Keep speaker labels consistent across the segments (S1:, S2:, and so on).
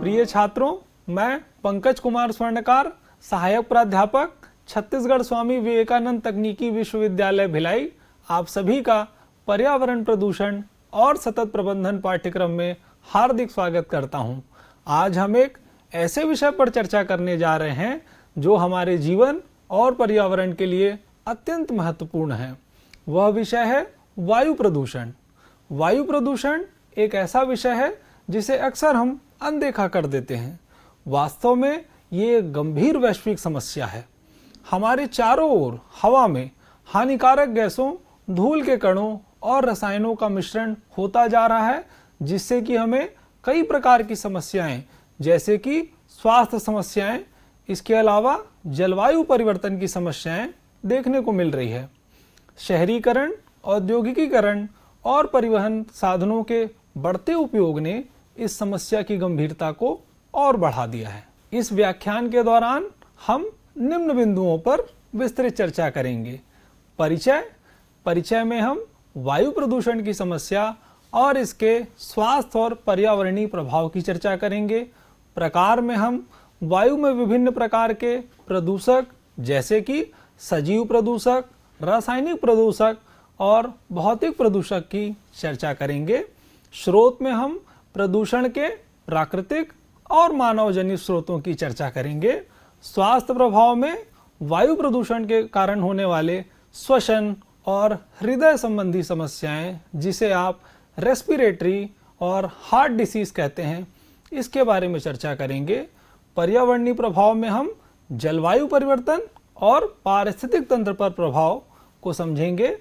S1: प्रिय छात्रों, मैं पंकज कुमार स्वर्णकार, सहायक प्राध्यापक, छत्तीसगढ़ स्वामी विवेकानंद तकनीकी विश्वविद्यालय भिलाई, आप सभी का पर्यावरण प्रदूषण और सतत प्रबंधन पाठ्यक्रम में हार्दिक स्वागत करता हूं। आज हम एक ऐसे विषय पर चर्चा करने जा रहे हैं जो हमारे जीवन और पर्यावरण के लिए अत्यंत महत्वपूर्ण है। वह विषय है वायु प्रदूषण। वायु प्रदूषण एक ऐसा विषय है जिसे अक्सर हम अनदेखा कर देते हैं। वास्तव में ये एक गंभीर वैश्विक समस्या है। हमारे चारों ओर हवा में हानिकारक गैसों, धूल के कणों और रसायनों का मिश्रण होता जा रहा है, जिससे कि हमें कई प्रकार की समस्याएं जैसे कि स्वास्थ्य समस्याएं, इसके अलावा जलवायु परिवर्तन की समस्याएं देखने को मिल रही है। शहरीकरण, औद्योगिकीकरण और परिवहन साधनों के बढ़ते उपयोग ने इस समस्या की गंभीरता को और बढ़ा दिया है। इस व्याख्यान के दौरान हम निम्न बिंदुओं पर विस्तृत चर्चा करेंगे। परिचय में हम वायु प्रदूषण की समस्या और इसके स्वास्थ्य और पर्यावरणीय प्रभाव की चर्चा करेंगे। प्रकार में हम वायु में विभिन्न प्रकार के प्रदूषक जैसे कि सजीव प्रदूषक, रासायनिक प्रदूषक और भौतिक प्रदूषक की चर्चा करेंगे। स्रोत में हम प्रदूषण के प्राकृतिक और मानवजनित स्रोतों की चर्चा करेंगे। स्वास्थ्य प्रभाव में वायु प्रदूषण के कारण होने वाले श्वसन और हृदय संबंधी समस्याएं, जिसे आप रेस्पिरेटरी और हार्ट डिसीज कहते हैं, इसके बारे में चर्चा करेंगे। पर्यावरणीय प्रभाव में हम जलवायु परिवर्तन और पारिस्थितिक तंत्र पर प्रभाव को समझेंगे।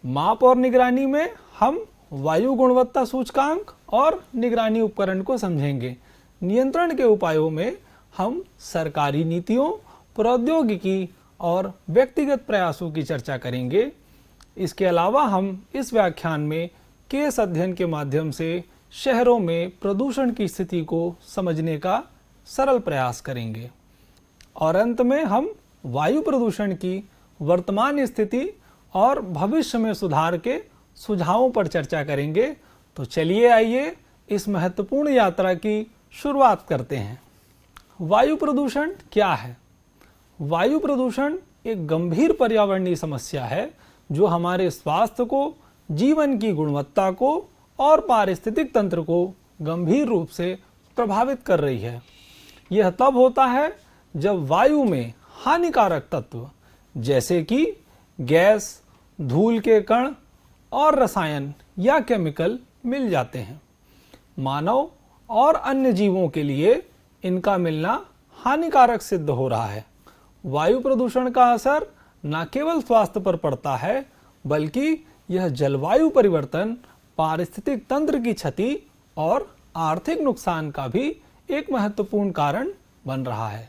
S1: माप और निगरानी में हम वायु गुणवत्ता सूचकांक और निगरानी उपकरण को समझेंगे। नियंत्रण के उपायों में हम सरकारी नीतियों, प्रौद्योगिकी और व्यक्तिगत प्रयासों की चर्चा करेंगे। इसके अलावा हम इस व्याख्यान में केस अध्ययन के माध्यम से शहरों में प्रदूषण की स्थिति को समझने का सरल प्रयास करेंगे। और अंत में हम वायु प्रदूषण की वर्तमान स्थिति और भविष्य में सुधार के सुझावों पर चर्चा करेंगे। तो चलिए आइए इस महत्वपूर्ण यात्रा की शुरुआत करते हैं। वायु प्रदूषण क्या है? वायु प्रदूषण एक गंभीर पर्यावरणीय समस्या है जो हमारे स्वास्थ्य को, जीवन की गुणवत्ता को और पारिस्थितिक तंत्र को गंभीर रूप से प्रभावित कर रही है। यह तब होता है जब वायु में हानिकारक तत्व जैसे कि गैस, धूल के कण और रसायन या केमिकल मिल जाते हैं। मानव और अन्य जीवों के लिए इनका मिलना हानिकारक सिद्ध हो रहा है। वायु प्रदूषण का असर न केवल स्वास्थ्य पर पड़ता है, बल्कि यह जलवायु परिवर्तन, पारिस्थितिक तंत्र की क्षति और आर्थिक नुकसान का भी एक महत्वपूर्ण कारण बन रहा है।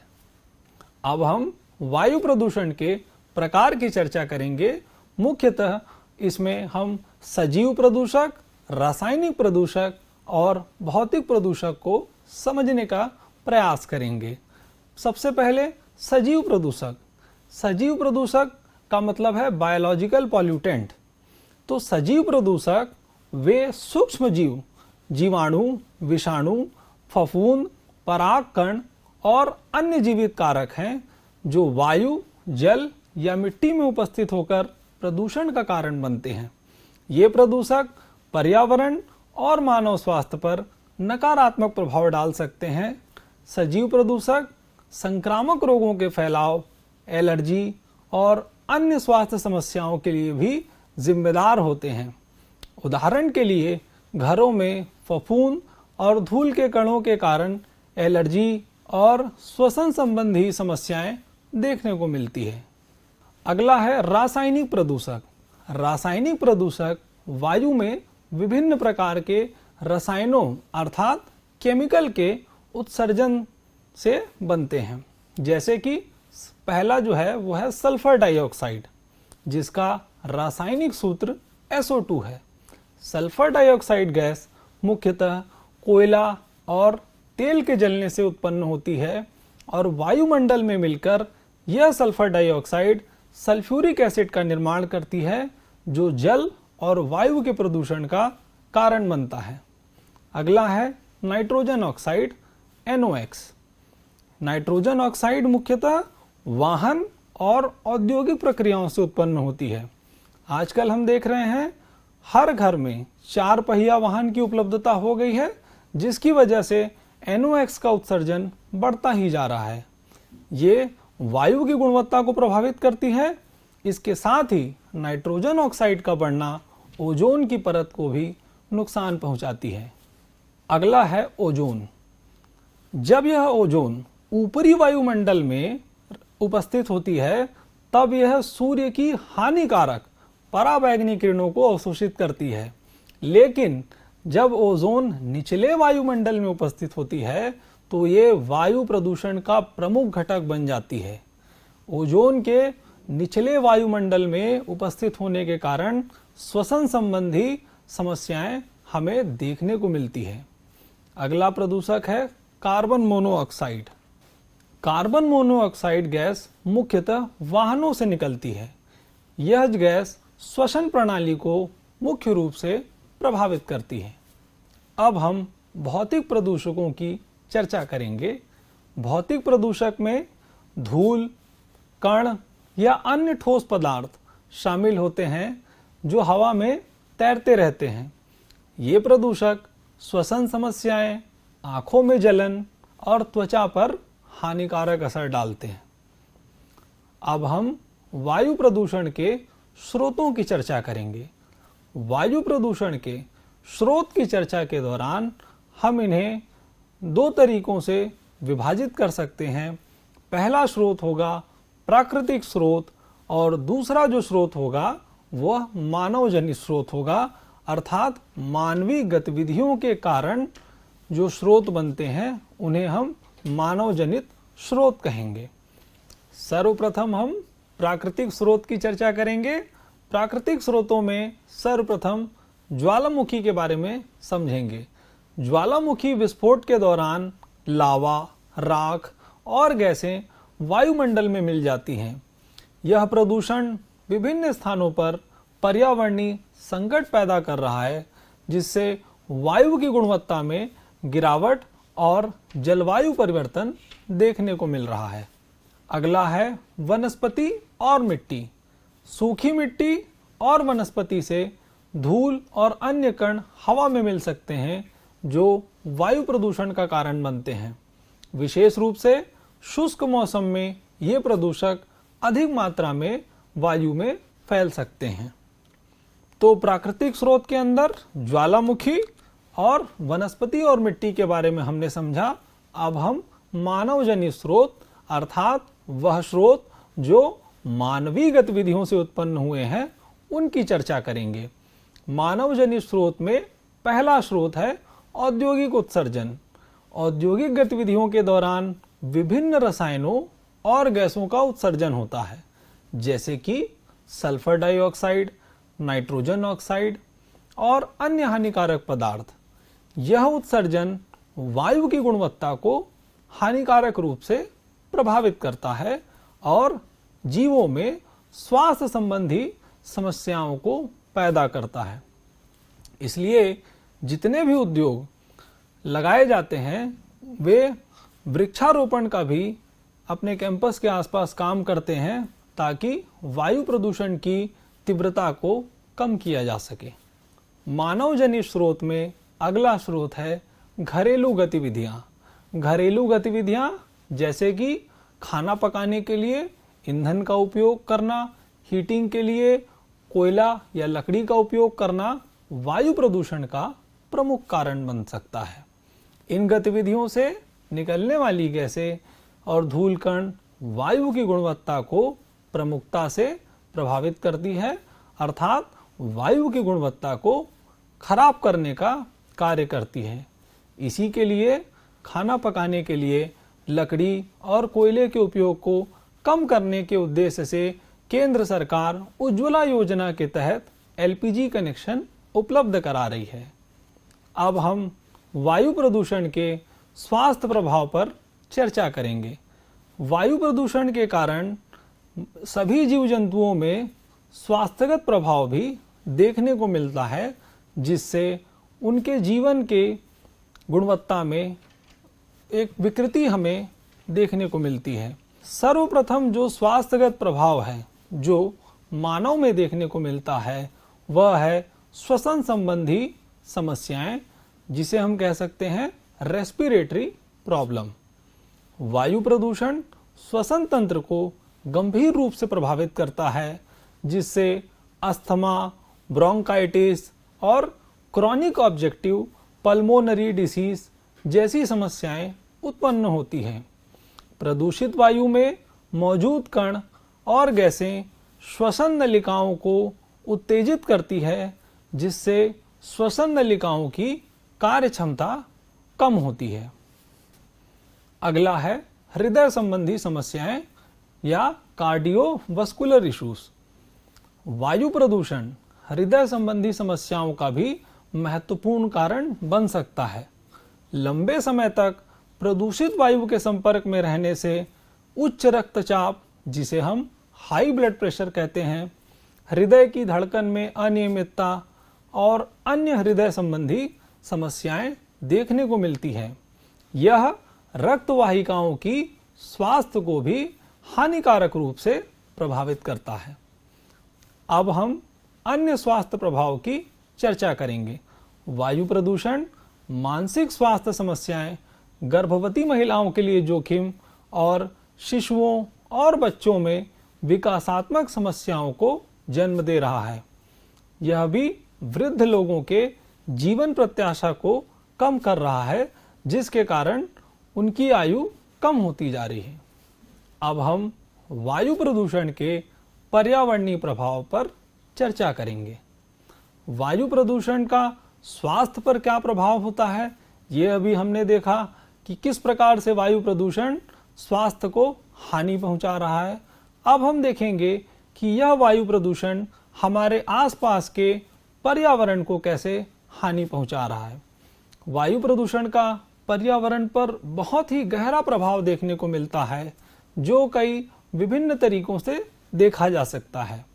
S1: अब हम वायु प्रदूषण के प्रकार की चर्चा करेंगे। मुख्यतः इसमें हम सजीव प्रदूषक, रासायनिक प्रदूषक और भौतिक प्रदूषक को समझने का प्रयास करेंगे। सबसे पहले सजीव प्रदूषक। सजीव प्रदूषक का मतलब है बायोलॉजिकल पॉल्यूटेंट। तो सजीव प्रदूषक वे सूक्ष्म जीव, जीवाणु, विषाणु, फफूंद, परागकण और अन्य जीवित कारक हैं जो वायु, जल या मिट्टी में उपस्थित होकर प्रदूषण का कारण बनते हैं। ये प्रदूषक पर्यावरण और मानव स्वास्थ्य पर नकारात्मक प्रभाव डाल सकते हैं। सजीव प्रदूषक संक्रामक रोगों के फैलाव, एलर्जी और अन्य स्वास्थ्य समस्याओं के लिए भी जिम्मेदार होते हैं। उदाहरण के लिए घरों में फफूंद और धूल के कणों के कारण एलर्जी और श्वसन संबंधी समस्याएं देखने को मिलती है। अगला है रासायनिक प्रदूषक। रासायनिक प्रदूषक वायु में विभिन्न प्रकार के रसायनों अर्थात केमिकल के उत्सर्जन से बनते हैं। जैसे कि पहला जो है वो है सल्फर डाइऑक्साइड, जिसका रासायनिक सूत्र SO2 है। सल्फर डाइऑक्साइड गैस मुख्यतः कोयला और तेल के जलने से उत्पन्न होती है और वायुमंडल में मिलकर यह सल्फर डाइऑक्साइड सल्फ्यूरिक एसिड का निर्माण करती है, जो जल और वायु के प्रदूषण का कारण बनता है। अगला है nitrogen oxide NOx। Nitrogen oxide मुख्यतः वाहन और औद्योगिक प्रक्रियाओं से उत्पन्न होती है। आजकल हम देख रहे हैं हर घर में 4 पहिया वाहन की उपलब्धता हो गई है, जिसकी वजह से NOx का उत्सर्जन बढ़ता ही जा रहा है। ये वायु की गुणवत्ता को प्रभावित करती है। इसके साथ ही नाइट्रोजन ऑक्साइड का बढ़ना ओजोन की परत को भी नुकसान पहुंचाती है। अगला है ओजोन। जब यह ओजोन ऊपरी वायुमंडल में उपस्थित होती है, तब यह सूर्य की हानिकारक पराबैंगनी किरणों को अवशोषित करती है। लेकिन जब ओजोन निचले वायुमंडल में उपस्थित होती है, तो ये वायु प्रदूषण का प्रमुख घटक बन जाती है। ओजोन के निचले वायुमंडल में उपस्थित होने के कारण श्वसन संबंधी समस्याएं हमें देखने को मिलती है। अगला प्रदूषक है carbon monoxide. Carbon monoxide gas मुख्यतः वाहनों से निकलती है। यह गैस श्वसन प्रणाली को मुख्य रूप से प्रभावित करती है। अब हम भौतिक प्रदूषकों की चर्चा करेंगे। भौतिक प्रदूषक में धूल, कण या अन्य ठोस पदार्थ शामिल होते हैं जो हवा में तैरते रहते हैं। ये प्रदूषक श्वसन समस्याएं, आंखों में जलन और त्वचा पर हानिकारक असर डालते हैं। अब हम वायु प्रदूषण के स्रोतों की चर्चा करेंगे। वायु प्रदूषण के स्रोत की चर्चा के दौरान हम इन्हें 2 तरीकों से विभाजित कर सकते हैं। पहला स्रोत होगा प्राकृतिक स्रोत और दूसरा जो स्रोत होगा वह मानव जनित स्रोत होगा, अर्थात मानवीय गतिविधियों के कारण जो स्रोत बनते हैं उन्हें हम मानव जनित स्रोत कहेंगे। सर्वप्रथम हम प्राकृतिक स्रोत की चर्चा करेंगे। प्राकृतिक स्रोतों में सर्वप्रथम ज्वालामुखी के बारे में समझेंगे। ज्वालामुखी विस्फोट के दौरान लावा, राख और गैसें वायुमंडल में मिल जाती हैं। यह प्रदूषण विभिन्न स्थानों पर पर्यावरणीय संकट पैदा कर रहा है, जिससे वायु की गुणवत्ता में गिरावट और जलवायु परिवर्तन देखने को मिल रहा है। अगला है वनस्पति और मिट्टी। सूखी मिट्टी और वनस्पति से धूल और अन्य कण हवा में मिल सकते हैं, जो वायु प्रदूषण का कारण बनते हैं। विशेष रूप से शुष्क मौसम में ये प्रदूषक अधिक मात्रा में वायु में फैल सकते हैं। तो प्राकृतिक स्रोत के अंदर ज्वालामुखी और वनस्पति और मिट्टी के बारे में हमने समझा। अब हम मानव जनित स्रोत, अर्थात वह स्रोत जो मानवीय गतिविधियों से उत्पन्न हुए हैं, उनकी चर्चा करेंगे। मानव जनित स्रोत में पहला स्रोत है औद्योगिक उत्सर्जन। औद्योगिक गतिविधियों के दौरान विभिन्न रसायनों और गैसों का उत्सर्जन होता है, जैसे कि सल्फर डाइऑक्साइड, नाइट्रोजन ऑक्साइड और अन्य हानिकारक पदार्थ। यह उत्सर्जन वायु की गुणवत्ता को हानिकारक रूप से प्रभावित करता है और जीवों में स्वास्थ्य संबंधी समस्याओं को पैदा करता है। इसलिए जितने भी उद्योग लगाए जाते हैं, वे वृक्षारोपण का भी अपने कैंपस के आसपास काम करते हैं, ताकि वायु प्रदूषण की तीव्रता को कम किया जा सके। मानव जनित स्रोत में अगला स्रोत है घरेलू गतिविधियां। घरेलू गतिविधियां जैसे कि खाना पकाने के लिए ईंधन का उपयोग करना, हीटिंग के लिए कोयला या लकड़ी का उपयोग करना वायु प्रदूषण का प्रमुख कारण बन सकता है। इन गतिविधियों से निकलने वाली गैसें और धूल कण वायु की गुणवत्ता को प्रमुखता से प्रभावित करती है, अर्थात वायु की गुणवत्ता को खराब करने का कार्य करती है। इसी के लिए खाना पकाने के लिए लकड़ी और कोयले के उपयोग को कम करने के उद्देश्य से केंद्र सरकार उज्ज्वला योजना के तहत LPG कनेक्शन उपलब्ध करा रही है। अब हम वायु प्रदूषण के स्वास्थ्य प्रभाव पर चर्चा करेंगे। वायु प्रदूषण के कारण सभी जीव जंतुओं में स्वास्थ्यगत प्रभाव भी देखने को मिलता है, जिससे उनके जीवन के गुणवत्ता में एक विकृति हमें देखने को मिलती है। सर्वप्रथम जो स्वास्थ्यगत प्रभाव है जो मानव में देखने को मिलता है वह है श्वसन संबंधी समस्याएं, जिसे हम कह सकते हैं रेस्पिरेटरी प्रॉब्लम। वायु प्रदूषण श्वसन तंत्र को गंभीर रूप से प्रभावित करता है, जिससे अस्थमा, ब्रोंकाइटिस और क्रॉनिक ऑब्जेक्टिव पल्मोनरी डिसीज जैसी समस्याएं उत्पन्न होती हैं। प्रदूषित वायु में मौजूद कण और गैसें श्वसन नलिकाओं को उत्तेजित करती है, जिससे श्वसन नलिकाओं की कार्य क्षमता कम होती है। अगला है हृदय संबंधी समस्याएं या कार्डियोवास्कुलर इश्यूज। वायु प्रदूषण हृदय संबंधी समस्याओं का भी महत्वपूर्ण कारण बन सकता है। लंबे समय तक प्रदूषित वायु के संपर्क में रहने से उच्च रक्तचाप, जिसे हम हाई ब्लड प्रेशर कहते हैं, हृदय की धड़कन में अनियमितता और अन्य हृदय संबंधी समस्याएं देखने को मिलती है। यह रक्त वाहिकाओं की स्वास्थ्य को भी हानिकारक रूप से प्रभावित करता है। अब हम अन्य स्वास्थ्य प्रभाव की चर्चा करेंगे। वायु प्रदूषण मानसिक स्वास्थ्य समस्याएं, गर्भवती महिलाओं के लिए जोखिम और शिशुओं और बच्चों में विकासात्मक समस्याओं को जन्म दे रहा है। यह भी वृद्ध लोगों के जीवन प्रत्याशा को कम कर रहा है, जिसके कारण उनकी आयु कम होती जा रही है। अब हम वायु प्रदूषण के पर्यावरणीय प्रभाव पर चर्चा करेंगे। वायु प्रदूषण का स्वास्थ्य पर क्या प्रभाव होता है, ये अभी हमने देखा कि किस प्रकार से वायु प्रदूषण स्वास्थ्य को हानि पहुंचा रहा है। अब हम देखेंगे कि यह वायु प्रदूषण हमारे आसपास के पर्यावरण को कैसे हानि पहुंचा रहा है। वायु प्रदूषण का पर्यावरण पर बहुत ही गहरा प्रभाव देखने को मिलता है, जो कई विभिन्न तरीकों से देखा जा सकता है।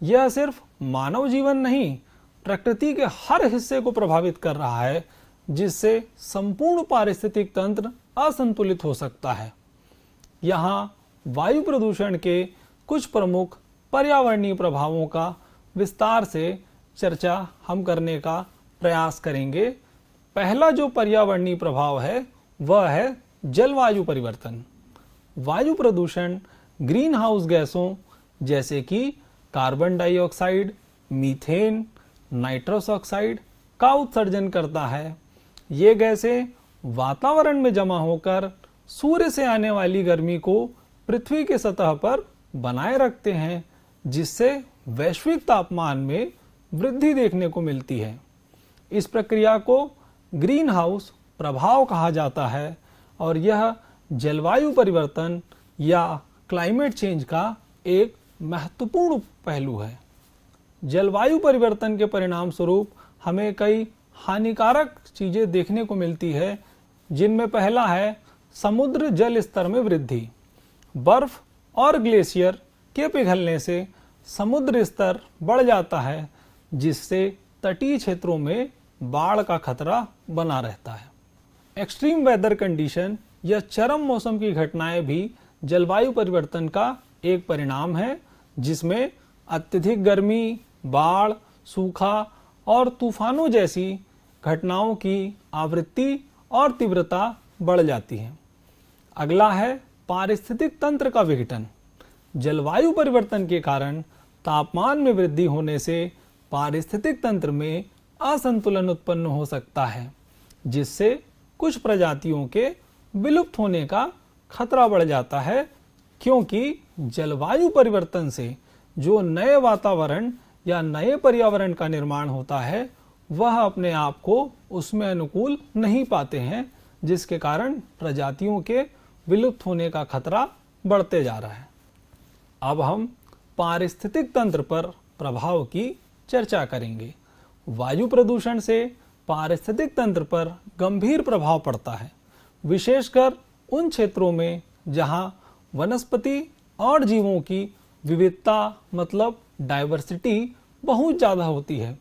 S1: यह सिर्फ मानव जीवन नहीं, प्रकृति के हर हिस्से को प्रभावित कर रहा है, जिससे संपूर्ण पारिस्थितिक तंत्र असंतुलित हो सकता है। यहाँ वायु प्रदूषण के कुछ प्रमुख पर्यावरणीय प्रभावों का विस्तार से चर्चा हम करने का प्रयास करेंगे। पहला जो पर्यावरणीय प्रभाव है वह है जलवायु परिवर्तन। वायु प्रदूषण ग्रीन हाउस गैसों जैसे कि carbon dioxide, methane, nitrous oxide का उत्सर्जन करता है। ये गैसें वातावरण में जमा होकर सूर्य से आने वाली गर्मी को पृथ्वी के सतह पर बनाए रखते हैं, जिससे वैश्विक तापमान में वृद्धि देखने को मिलती है। इस प्रक्रिया को ग्रीन हाउस प्रभाव कहा जाता है और यह जलवायु परिवर्तन या क्लाइमेट चेंज का एक महत्वपूर्ण पहलू है। जलवायु परिवर्तन के परिणाम स्वरूप हमें कई हानिकारक चीजें देखने को मिलती है, जिनमें पहला है समुद्र जल स्तर में वृद्धि। बर्फ और ग्लेशियर के पिघलने से समुद्र स्तर बढ़ जाता है, जिससे तटीय क्षेत्रों में बाढ़ का खतरा बना रहता है। एक्सट्रीम वेदर कंडीशन या चरम मौसम की घटनाएं भी जलवायु परिवर्तन का एक परिणाम है, जिसमें अत्यधिक गर्मी, बाढ़, सूखा और तूफानों जैसी घटनाओं की आवृत्ति और तीव्रता बढ़ जाती है। अगला है पारिस्थितिक तंत्र का विघटन। जलवायु परिवर्तन के कारण तापमान में वृद्धि होने से पारिस्थितिक तंत्र में असंतुलन उत्पन्न हो सकता है, जिससे कुछ प्रजातियों के विलुप्त होने का खतरा बढ़ जाता है, क्योंकि जलवायु परिवर्तन से जो नए वातावरण या नए पर्यावरण का निर्माण होता है वह अपने आप को उसमें अनुकूल नहीं पाते हैं, जिसके कारण प्रजातियों के विलुप्त होने का खतरा बढ़ते जा रहा है। अब हम पारिस्थितिक तंत्र पर प्रभाव की चर्चा करेंगे। वायु प्रदूषण से पारिस्थितिक तंत्र पर गंभीर प्रभाव पड़ता है, विशेषकर उन क्षेत्रों में जहां वनस्पति और जीवों की विविधता मतलब डाइवर्सिटी बहुत ज़्यादा होती है।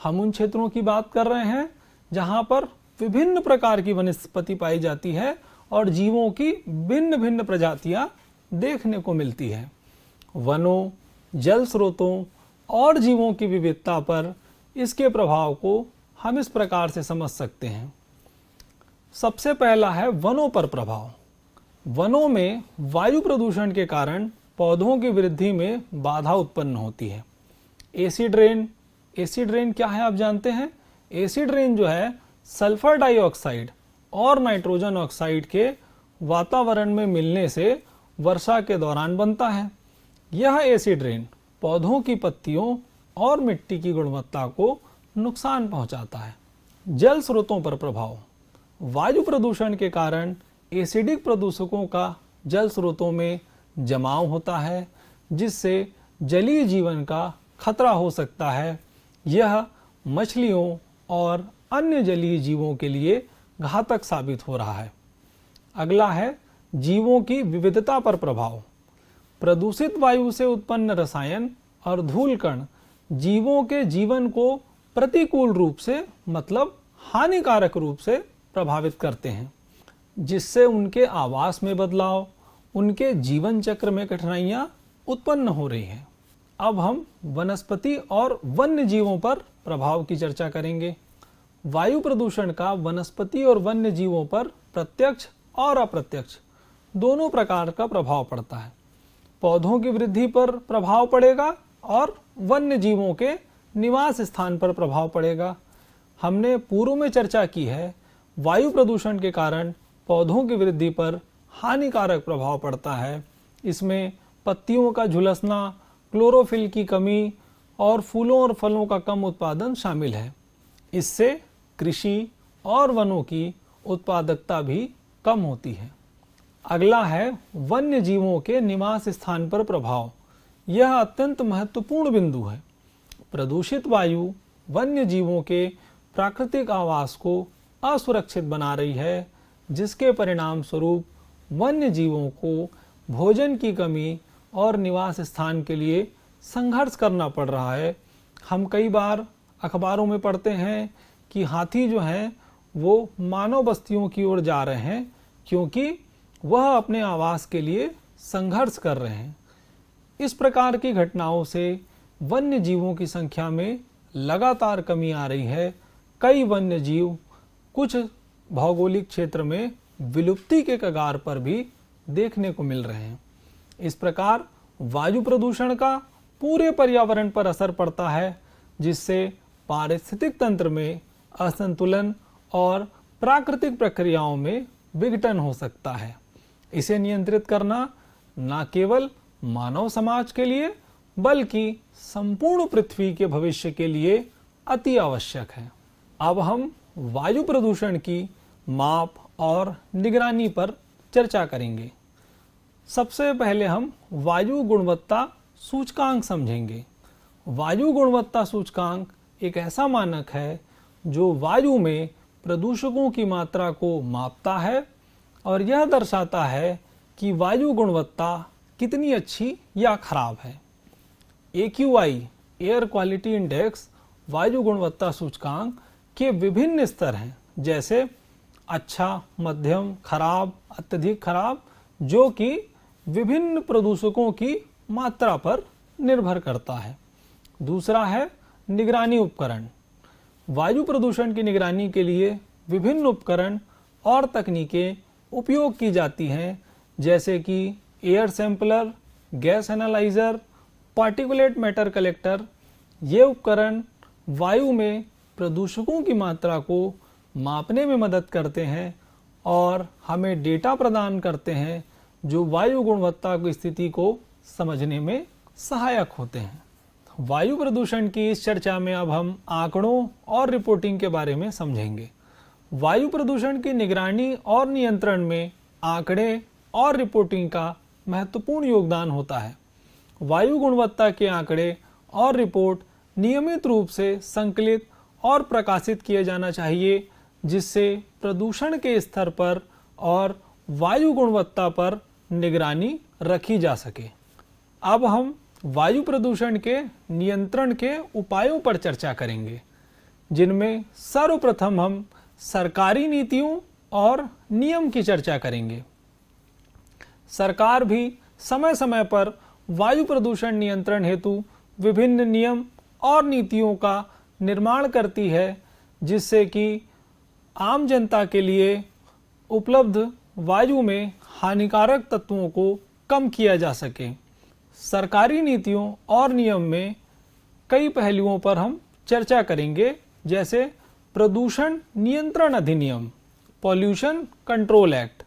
S1: हम उन क्षेत्रों की बात कर रहे हैं जहां पर विभिन्न प्रकार की वनस्पति पाई जाती है और जीवों की भिन्न भिन्न प्रजातियां देखने को मिलती है। वनों, जल स्रोतों और जीवों की विविधता पर इसके प्रभाव को हम इस प्रकार से समझ सकते हैं। सबसे पहला है वनों पर प्रभाव। वनों में वायु प्रदूषण के कारण पौधों की वृद्धि में बाधा उत्पन्न होती है। एसिड रेन, एसिड रेन क्या है आप जानते हैं? एसिड रेन जो है सल्फर डाइऑक्साइड और नाइट्रोजन ऑक्साइड के वातावरण में मिलने से वर्षा के दौरान बनता है। यह एसिड रेन पौधों की पत्तियों और मिट्टी की गुणवत्ता को नुकसान पहुंचाता है। जल स्रोतों पर प्रभाव। वायु प्रदूषण के कारण एसिडिक प्रदूषकों का जल स्रोतों में जमाव होता है, जिससे जलीय जीवन का खतरा हो सकता है। यह मछलियों और अन्य जलीय जीवों के लिए घातक साबित हो रहा है। अगला है जीवों की विविधता पर प्रभाव। प्रदूषित वायु से उत्पन्न रसायन और धूल कण जीवों के जीवन को प्रतिकूल रूप से मतलब हानिकारक रूप से प्रभावित करते हैं, जिससे उनके आवास में बदलाव, उनके जीवन चक्र में कठिनाइयां उत्पन्न हो रही हैं। अब हम वनस्पति और वन्य जीवों पर प्रभाव की चर्चा करेंगे। वायु प्रदूषण का वनस्पति और वन्य जीवों पर प्रत्यक्ष और अप्रत्यक्ष दोनों प्रकार का प्रभाव पड़ता है। पौधों की वृद्धि पर प्रभाव पड़ेगा और वन्य जीवों के निवास स्थान पर प्रभाव पड़ेगा। हमने पूर्व में चर्चा की है, वायु प्रदूषण के कारण पौधों की वृद्धि पर हानिकारक प्रभाव पड़ता है। इसमें पत्तियों का झुलसना, क्लोरोफिल की कमी और फूलों और फलों का कम उत्पादन शामिल है। इससे कृषि और वनों की उत्पादकता भी कम होती है। अगला है वन्य जीवों के निवास स्थान पर प्रभाव। यह अत्यंत महत्वपूर्ण बिंदु है। प्रदूषित वायु वन्य जीवों के प्राकृतिक आवास को असुरक्षित बना रही है, जिसके परिणाम स्वरूप वन्य जीवों को भोजन की कमी और निवास स्थान के लिए संघर्ष करना पड़ रहा है। हम कई बार अखबारों में पढ़ते हैं कि हाथी जो हैं वो मानव बस्तियों की ओर जा रहे हैं, क्योंकि वह अपने आवास के लिए संघर्ष कर रहे हैं। इस प्रकार की घटनाओं से वन्य जीवों की संख्या में लगातार कमी आ रही है। कई वन्य जीव कुछ भौगोलिक क्षेत्र में विलुप्ति के कगार पर भी देखने को मिल रहे हैं। इस प्रकार वायु प्रदूषण का पूरे पर्यावरण पर असर पड़ता है, जिससे पारिस्थितिक तंत्र में असंतुलन और प्राकृतिक प्रक्रियाओं में विघटन हो सकता है। इसे नियंत्रित करना न केवल मानव समाज के लिए बल्कि संपूर्ण पृथ्वी के भविष्य के लिए अति आवश्यक है। अब हम वायु प्रदूषण की माप और निगरानी पर चर्चा करेंगे। सबसे पहले हम वायु गुणवत्ता सूचकांक समझेंगे। वायु गुणवत्ता सूचकांक एक ऐसा मानक है जो वायु में प्रदूषकों की मात्रा को मापता है और यह दर्शाता है कि वायु गुणवत्ता कितनी अच्छी या खराब है। AQI एयर क्वालिटी इंडेक्स वायु गुणवत्ता सूचकांक के विभिन्न स्तर हैं, जैसे अच्छा, मध्यम, खराब, अत्यधिक खराब, जो कि विभिन्न प्रदूषकों की मात्रा पर निर्भर करता है। दूसरा है निगरानी उपकरण। वायु प्रदूषण की निगरानी के लिए विभिन्न उपकरण और तकनीकें उपयोग की जाती हैं, जैसे कि air sampler, gas analyser, particulate matter collector. ये उपकरण वायु में प्रदूषकों की मात्रा को मापने में मदद करते हैं और हमें डेटा प्रदान करते हैं जो वायु गुणवत्ता की स्थिति को समझने में सहायक होते हैं। वायु प्रदूषण की इस चर्चा में अब हम आंकड़ों और रिपोर्टिंग के बारे में समझेंगे। वायु प्रदूषण की निगरानी और नियंत्रण में आंकड़े और रिपोर्टिंग का महत्वपूर्ण योगदान होता है। वायु गुणवत्ता के आंकड़े और रिपोर्ट नियमित रूप से संकलित और प्रकाशित किए जाना चाहिए, जिससे प्रदूषण के स्तर पर और वायु गुणवत्ता पर निगरानी रखी जा सके। अब हम वायु प्रदूषण के नियंत्रण के उपायों पर चर्चा करेंगे, जिनमें सर्वप्रथम हम सरकारी नीतियों और नियम की चर्चा करेंगे। सरकार भी समय समय पर वायु प्रदूषण नियंत्रण हेतु विभिन्न नियम और नीतियों का निर्माण करती है, जिससे कि आम जनता के लिए उपलब्ध वायु में हानिकारक तत्वों को कम किया जा सके। सरकारी नीतियों और नियम में कई पहलुओं पर हम चर्चा करेंगे, जैसे प्रदूषण नियंत्रण अधिनियम, पॉल्यूशन कंट्रोल एक्ट।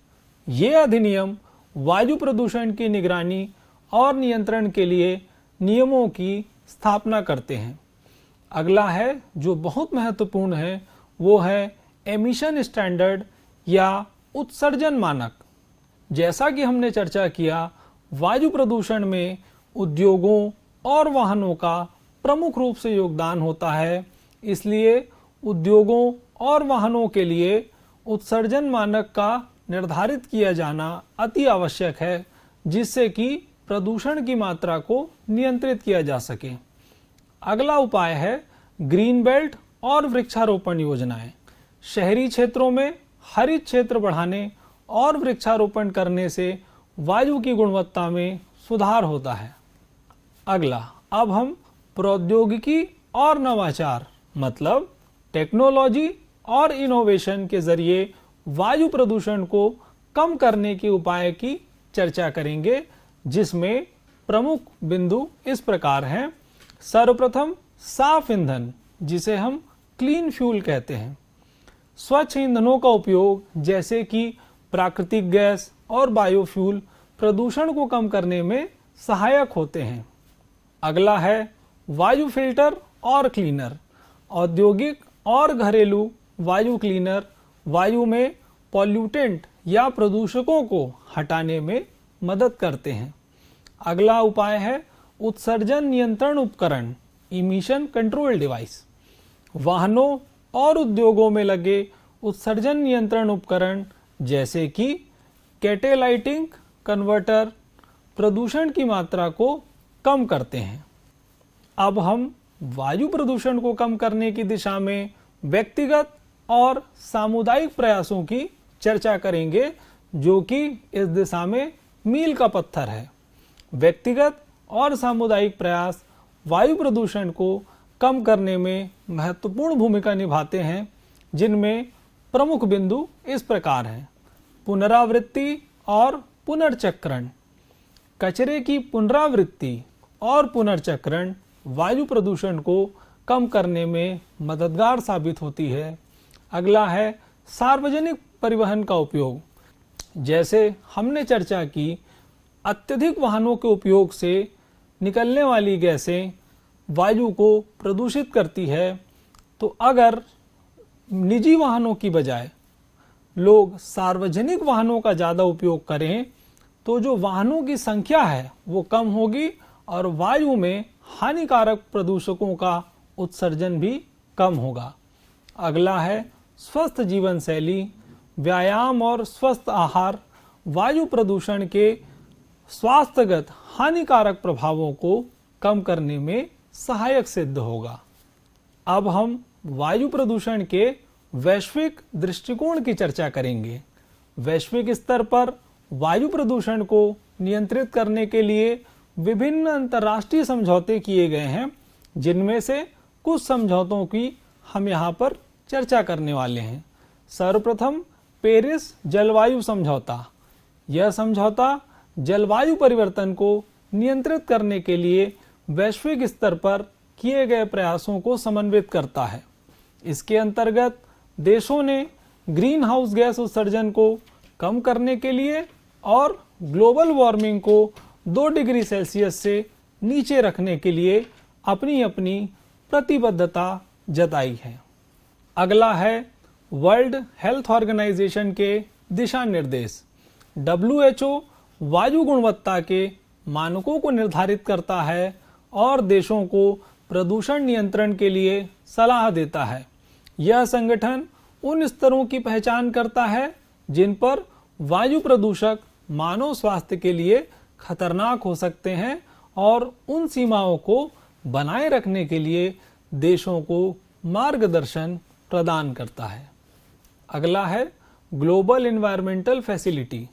S1: ये अधिनियम वायु प्रदूषण की निगरानी और नियंत्रण के लिए नियमों की स्थापना करते हैं। अगला है जो बहुत महत्वपूर्ण है, वो है एमिशन स्टैंडर्ड या उत्सर्जन मानक। जैसा कि हमने चर्चा किया, वायु प्रदूषण में उद्योगों और वाहनों का प्रमुख रूप से योगदान होता है, इसलिए उद्योगों और वाहनों के लिए उत्सर्जन मानक का निर्धारित किया जाना अति आवश्यक है, जिससे कि प्रदूषण की मात्रा को नियंत्रित किया जा सके। अगला उपाय है ग्रीन बेल्ट और वृक्षारोपण योजनाएं। शहरी क्षेत्रों में हरित क्षेत्र बढ़ाने और वृक्षारोपण करने से वायु की गुणवत्ता में सुधार होता है। अगला, अब हम प्रौद्योगिकी और नवाचार मतलब टेक्नोलॉजी और इनोवेशन के जरिए वायु प्रदूषण को कम करने के उपाय की चर्चा करेंगे, जिसमें प्रमुख बिंदु इस प्रकार हैं। सर्वप्रथम साफ ईंधन, जिसे हम क्लीन फ्यूल कहते हैं। स्वच्छ ईंधनों का उपयोग जैसे कि प्राकृतिक गैस और बायोफ्यूल प्रदूषण को कम करने में सहायक होते हैं। अगला है वायु फिल्टर और क्लीनर। औद्योगिक और घरेलू वायु क्लीनर वायु में पॉल्यूटेंट या प्रदूषकों को हटाने में मदद करते हैं। अगला उपाय है उत्सर्जन नियंत्रण उपकरण, इमिशन कंट्रोल डिवाइस। वाहनों और उद्योगों में लगे उत्सर्जन नियंत्रण उपकरण जैसे कि कैटेलाइटिंग कन्वर्टर प्रदूषण की मात्रा को कम करते हैं। अब हम वायु प्रदूषण को कम करने की दिशा में व्यक्तिगत और सामुदायिक प्रयासों की चर्चा करेंगे, जो कि इस दिशा में मील का पत्थर है। व्यक्तिगत और सामुदायिक प्रयास वायु प्रदूषण को कम करने में महत्वपूर्ण भूमिका निभाते हैं, जिनमें प्रमुख बिंदु इस प्रकार हैं। पुनरावृत्ति और पुनर्चक्रण। कचरे की पुनरावृत्ति और पुनर्चक्रण वायु प्रदूषण को कम करने में मददगार साबित होती है। अगला है सार्वजनिक परिवहन का उपयोग। जैसे हमने चर्चा की, अत्यधिक वाहनों के उपयोग से निकलने वाली गैसें वायु को प्रदूषित करती है, तो अगर निजी वाहनों की बजाय लोग सार्वजनिक वाहनों का ज़्यादा उपयोग करें, तो जो वाहनों की संख्या है वो कम होगी और वायु में हानिकारक प्रदूषकों का उत्सर्जन भी कम होगा। अगला है स्वस्थ जीवन शैली। व्यायाम और स्वस्थ आहार वायु प्रदूषण के स्वास्थ्यगत हानिकारक प्रभावों को कम करने में सहायक सिद्ध होगा। अब हम वायु प्रदूषण के वैश्विक दृष्टिकोण की चर्चा करेंगे। वैश्विक स्तर पर वायु प्रदूषण को नियंत्रित करने के लिए विभिन्न अंतर्राष्ट्रीय समझौते किए गए हैं, जिनमें से कुछ समझौतों की हम यहाँ पर चर्चा करने वाले हैं। सर्वप्रथम पेरिस जलवायु समझौता। यह समझौता जलवायु परिवर्तन को नियंत्रित करने के लिए वैश्विक स्तर पर किए गए प्रयासों को समन्वित करता है। इसके अंतर्गत देशों ने ग्रीन हाउस गैस उत्सर्जन को कम करने के लिए और ग्लोबल वार्मिंग को 2 डिग्री सेल्सियस से नीचे रखने के लिए अपनी अपनी प्रतिबद्धता जताई है। अगला है वर्ल्ड हेल्थ ऑर्गेनाइजेशन के दिशा निर्देश। WHO वायु गुणवत्ता के मानकों को निर्धारित करता है और देशों को प्रदूषण नियंत्रण के लिए सलाह देता है। यह संगठन उन स्तरों की पहचान करता है जिन पर वायु प्रदूषक मानव स्वास्थ्य के लिए खतरनाक हो सकते हैं और उन सीमाओं को बनाए रखने के लिए देशों को मार्गदर्शन प्रदान करता है। अगला है ग्लोबल एनवायरमेंटल फैसिलिटी।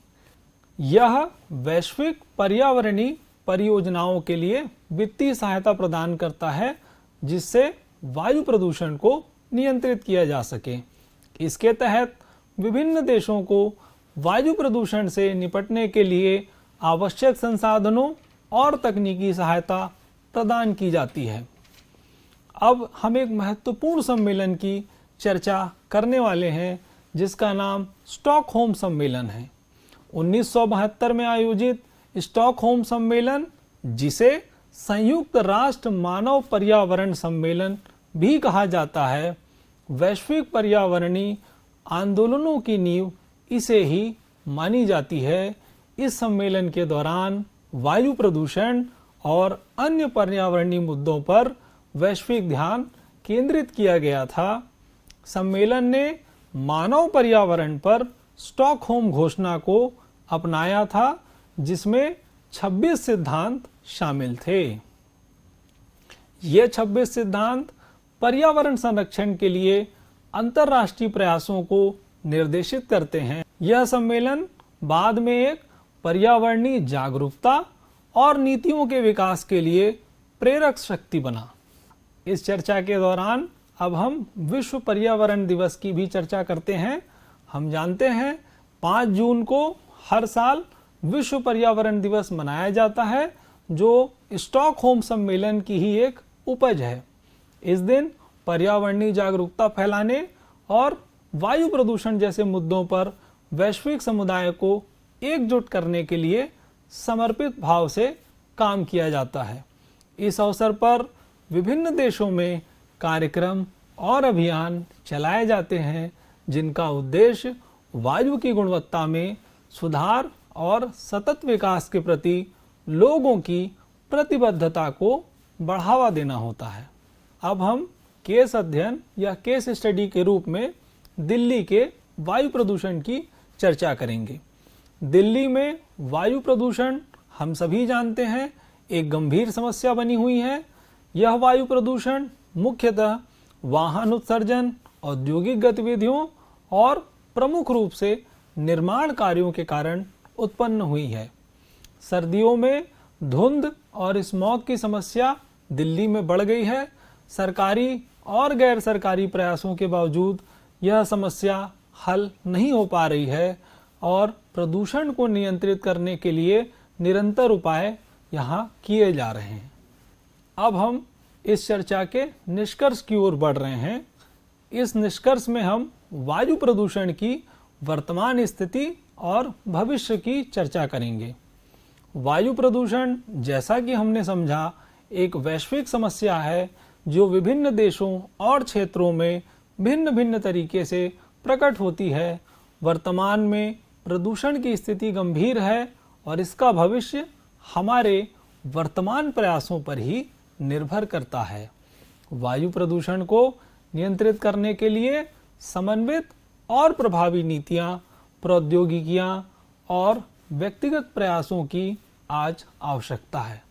S1: यह वैश्विक पर्यावरणीय परियोजनाओं के लिए वित्तीय सहायता प्रदान करता है जिससे वायु प्रदूषण को नियंत्रित किया जा सके। इसके तहत विभिन्न देशों को वायु प्रदूषण से निपटने के लिए आवश्यक संसाधनों और तकनीकी सहायता प्रदान की जाती है। अब हम एक महत्वपूर्ण सम्मेलन की चर्चा करने वाले हैं जिसका नाम स्टॉकहोम सम्मेलन है। 1972 में आयोजित स्टॉकहोम सम्मेलन, जिसे संयुक्त राष्ट्र मानव पर्यावरण सम्मेलन भी कहा जाता है, वैश्विक पर्यावरणीय आंदोलनों की नींव इसे ही मानी जाती है। इस सम्मेलन के दौरान वायु प्रदूषण और अन्य पर्यावरणीय मुद्दों पर वैश्विक ध्यान केंद्रित किया गया था। सम्मेलन ने मानव पर्यावरण पर स्टॉकहोम घोषणा को अपनाया था जिसमें 26 सिद्धांत शामिल थे। ये 26 सिद्धांत पर्यावरण संरक्षण के लिए अंतर्राष्ट्रीय प्रयासों को निर्देशित करते हैं। यह सम्मेलन बाद में एक पर्यावरणीय जागरूकता और नीतियों के विकास के लिए प्रेरक शक्ति बना। इस चर्चा के दौरान अब हम विश्व पर्यावरण दिवस की भी चर्चा करते हैं। हम जानते हैं 5 जून को हर साल विश्व पर्यावरण दिवस मनाया जाता है जो स्टॉकहोम सम्मेलन की ही एक उपज है। इस दिन पर्यावरणीय जागरूकता फैलाने और वायु प्रदूषण जैसे मुद्दों पर वैश्विक समुदाय को एकजुट करने के लिए समर्पित भाव से काम किया जाता है। इस अवसर पर विभिन्न देशों में कार्यक्रम और अभियान चलाए जाते हैं जिनका उद्देश्य वायु की गुणवत्ता में सुधार और सतत विकास के प्रति लोगों की प्रतिबद्धता को बढ़ावा देना होता है। अब हम केस अध्ययन या केस स्टडी के रूप में दिल्ली के वायु प्रदूषण की चर्चा करेंगे। दिल्ली में वायु प्रदूषण हम सभी जानते हैं एक गंभीर समस्या बनी हुई है। यह वायु प्रदूषण मुख्यतः वाहन उत्सर्जन, औद्योगिक गतिविधियों और प्रमुख रूप से निर्माण कार्यों के कारण उत्पन्न हुई है। सर्दियों में धुंध और स्मॉग की समस्या दिल्ली में बढ़ गई है। सरकारी और गैर सरकारी प्रयासों के बावजूद यह समस्या हल नहीं हो पा रही है और प्रदूषण को नियंत्रित करने के लिए निरंतर उपाय यहाँ किए जा रहे हैं। अब हम इस चर्चा के निष्कर्ष की ओर बढ़ रहे हैं। इस निष्कर्ष में हम वायु प्रदूषण की वर्तमान स्थिति और भविष्य की चर्चा करेंगे। वायु प्रदूषण, जैसा कि हमने समझा, एक वैश्विक समस्या है जो विभिन्न देशों और क्षेत्रों में भिन्न भिन्न तरीके से प्रकट होती है। वर्तमान में प्रदूषण की स्थिति गंभीर है और इसका भविष्य हमारे वर्तमान प्रयासों पर ही निर्भर करता है। वायु प्रदूषण को नियंत्रित करने के लिए समन्वित और प्रभावी नीतियां, प्रौद्योगिकियां और व्यक्तिगत प्रयासों की आज आवश्यकता है।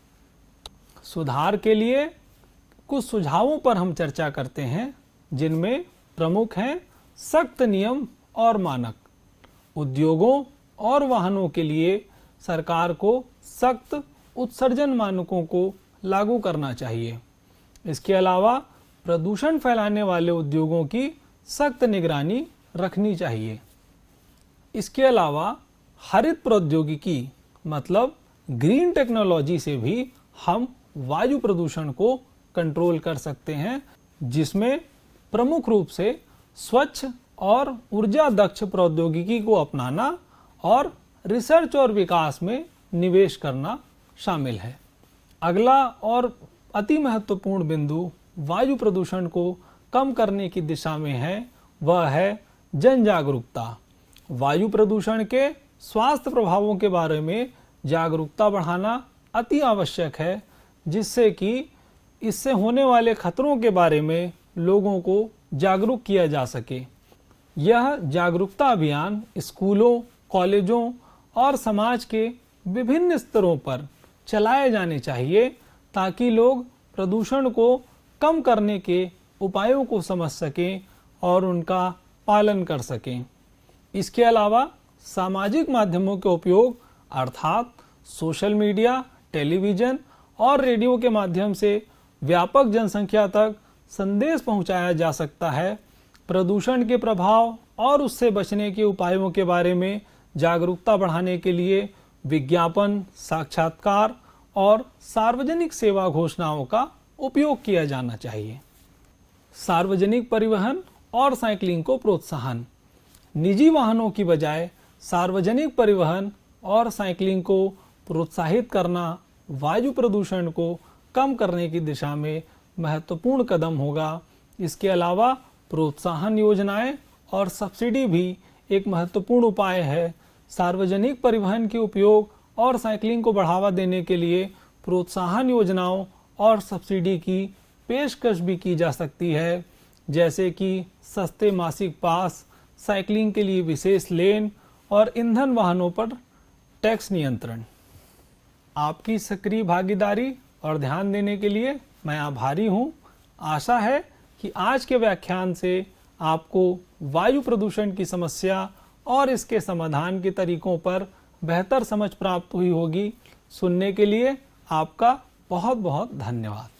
S1: सुधार के लिए कुछ सुझावों पर हम चर्चा करते हैं जिनमें प्रमुख हैं सख्त नियम और मानक। उद्योगों और वाहनों के लिए सरकार को सख्त उत्सर्जन मानकों को लागू करना चाहिए। इसके अलावा प्रदूषण फैलाने वाले उद्योगों की सख्त निगरानी रखनी चाहिए। इसके अलावा हरित प्रौद्योगिकी मतलब ग्रीन टेक्नोलॉजी से भी हम वायु प्रदूषण को कंट्रोल कर सकते हैं, जिसमें प्रमुख रूप से स्वच्छ और ऊर्जा दक्ष प्रौद्योगिकी को अपनाना और रिसर्च और विकास में निवेश करना शामिल है। अगला और अति महत्वपूर्ण बिंदु वायु प्रदूषण को कम करने की दिशा में है, वह है जन जागरूकता। वायु प्रदूषण के स्वास्थ्य प्रभावों के बारे में जागरूकता बढ़ाना अति आवश्यक है, जिससे कि इससे होने वाले खतरों के बारे में लोगों को जागरूक किया जा सके। यह जागरूकता अभियान स्कूलों, कॉलेजों और समाज के विभिन्न स्तरों पर चलाए जाने चाहिए ताकि लोग प्रदूषण को कम करने के उपायों को समझ सकें और उनका पालन कर सकें। इसके अलावा सामाजिक माध्यमों के उपयोग अर्थात सोशल मीडिया, टेलीविज़न और रेडियो के माध्यम से व्यापक जनसंख्या तक संदेश पहुंचाया जा सकता है। प्रदूषण के प्रभाव और उससे बचने के उपायों के बारे में जागरूकता बढ़ाने के लिए विज्ञापन, साक्षात्कार और सार्वजनिक सेवा घोषणाओं का उपयोग किया जाना चाहिए। सार्वजनिक परिवहन और साइकिलिंग को प्रोत्साहन। निजी वाहनों की बजाय सार्वजनिक परिवहन और साइकिलिंग को प्रोत्साहित करना वायु प्रदूषण को कम करने की दिशा में महत्वपूर्ण कदम होगा। इसके अलावा प्रोत्साहन योजनाएं और सब्सिडी भी एक महत्वपूर्ण उपाय है। सार्वजनिक परिवहन के उपयोग और साइकिलिंग को बढ़ावा देने के लिए प्रोत्साहन योजनाओं और सब्सिडी की पेशकश भी की जा सकती है, जैसे कि सस्ते मासिक पास, साइकिलिंग के लिए विशेष लेन और ईंधन वाहनों पर टैक्स नियंत्रण। आपकी सक्रिय भागीदारी और ध्यान देने के लिए मैं आभारी हूँ। आशा है कि आज के व्याख्यान से आपको वायु प्रदूषण की समस्या और इसके समाधान के तरीकों पर बेहतर समझ प्राप्त हुई होगी। सुनने के लिए आपका बहुत बहुत धन्यवाद।